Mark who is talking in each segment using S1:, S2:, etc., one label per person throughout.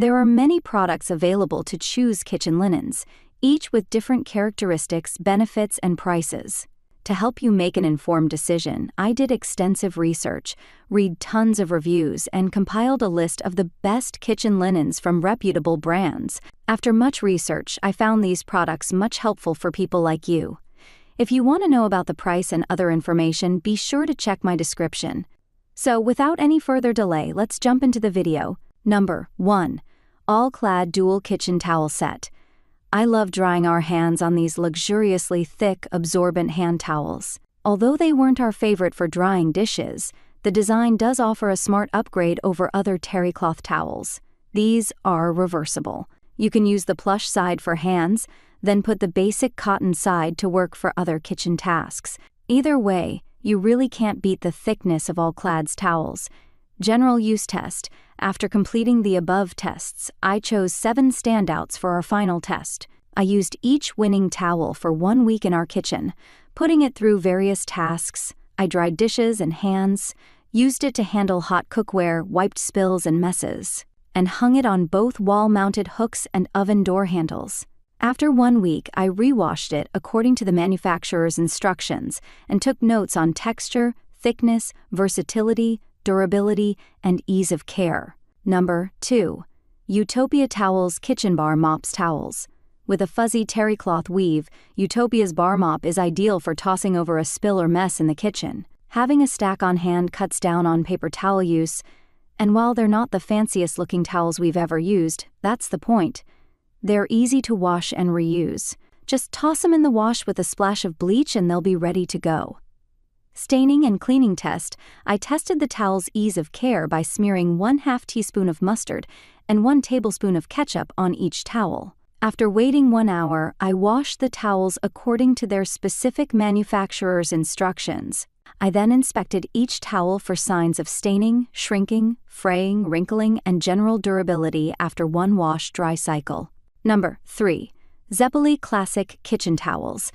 S1: There are many products available to choose kitchen linens, each with different characteristics, benefits, and prices. To help you make an informed decision, I did extensive research, read tons of reviews, and compiled a list of the best kitchen linens from reputable brands. After much research, I found these products much helpful for people like you. If you want to know about the price and other information, be sure to check my description. So without any further delay, let's jump into the video. Number 1. All-Clad Dual Kitchen Towel Set. I love drying our hands on these luxuriously thick, absorbent hand towels. Although they weren't our favorite for drying dishes, the design does offer a smart upgrade over other terry cloth towels. These are reversible. You can use the plush side for hands, then put the basic cotton side to work for other kitchen tasks. Either way, you really can't beat the thickness of All-Clad's towels. General use test. After completing the above tests, I chose 7 standouts for our final test. I used each winning towel for 1 week in our kitchen, putting it through various tasks. I dried dishes and hands, used it to handle hot cookware, wiped spills and messes, and hung it on both wall-mounted hooks and oven door handles. After 1 week, I re-washed it according to the manufacturer's instructions and took notes on texture, thickness, versatility, durability, and ease of care. Number 2. Utopia Towels Kitchen Bar Mops Towels. With a fuzzy terry cloth weave, Utopia's bar mop is ideal for tossing over a spill or mess in the kitchen. Having a stack on hand cuts down on paper towel use, and while they're not the fanciest looking towels we've ever used, that's the point. They're easy to wash and reuse. Just toss them in the wash with a splash of bleach and they'll be ready to go. Staining and cleaning test. I tested the towel's ease of care by smearing 1/2 teaspoon of mustard and 1 tablespoon of ketchup on each towel. After waiting 1 hour, I washed the towels according to their specific manufacturer's instructions. I then inspected each towel for signs of staining, shrinking, fraying, wrinkling, and general durability after 1 wash-dry cycle. Number 3. Zeppoli Classic Kitchen Towels.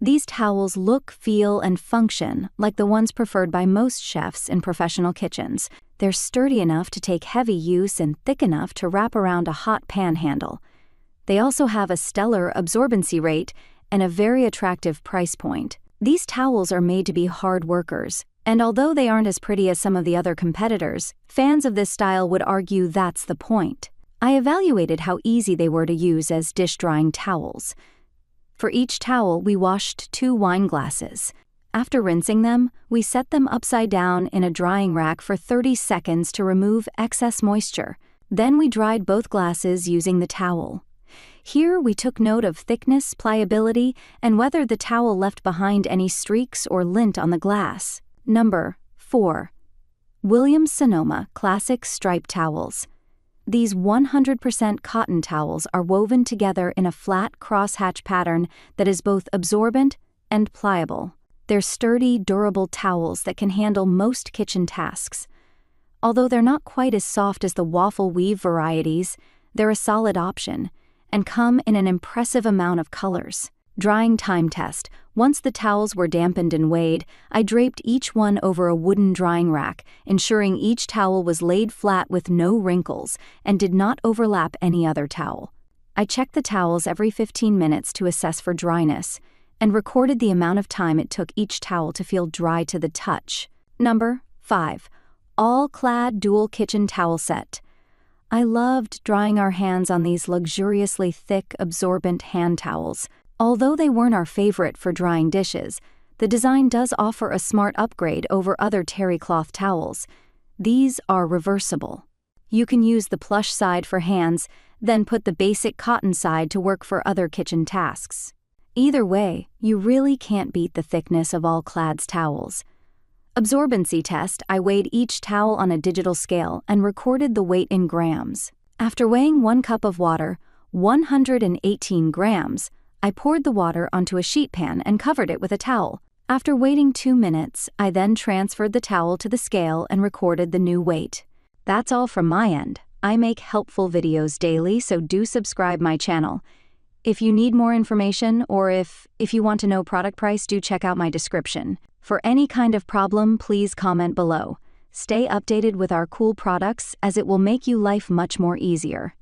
S1: These towels look, feel, and function like the ones preferred by most chefs in professional kitchens. They're sturdy enough to take heavy use and thick enough to wrap around a hot pan handle. They also have a stellar absorbency rate and a very attractive price point. These towels are made to be hard workers, and although they aren't as pretty as some of the other competitors, fans of this style would argue that's the point. I evaluated how easy they were to use as dish-drying towels. For each towel, we washed 2 wine glasses. After rinsing them, we set them upside down in a drying rack for 30 seconds to remove excess moisture. Then we dried both glasses using the towel. Here we took note of thickness, pliability, and whether the towel left behind any streaks or lint on the glass. Number 4. Williams Sonoma Classic Striped Towels. These 100% cotton towels are woven together in a flat crosshatch pattern that is both absorbent and pliable. They're sturdy, durable towels that can handle most kitchen tasks. Although they're not quite as soft as the waffle weave varieties, they're a solid option and come in an impressive amount of colors. Drying time test. Once the towels were dampened and weighed, I draped each one over a wooden drying rack, ensuring each towel was laid flat with no wrinkles and did not overlap any other towel. I checked the towels every 15 minutes to assess for dryness and recorded the amount of time it took each towel to feel dry to the touch. Number 5. All-Clad Dual Kitchen Towel Set. I loved drying our hands on these luxuriously thick, absorbent hand towels. Although they weren't our favorite for drying dishes, the design does offer a smart upgrade over other terry cloth towels. These are reversible. You can use the plush side for hands, then put the basic cotton side to work for other kitchen tasks. Either way, you really can't beat the thickness of All-Clad's towels. Absorbency test. I weighed each towel on a digital scale and recorded the weight in grams. After weighing 1 cup of water, 118 grams, I poured the water onto a sheet pan and covered it with a towel. After waiting 2 minutes, I then transferred the towel to the scale and recorded the new weight. That's all from my end. I make helpful videos daily, so do subscribe my channel. If you need more information or if you want to know product price, do check out my description. For any kind of problem, please comment below. Stay updated with our cool products as it will make you life much more easier.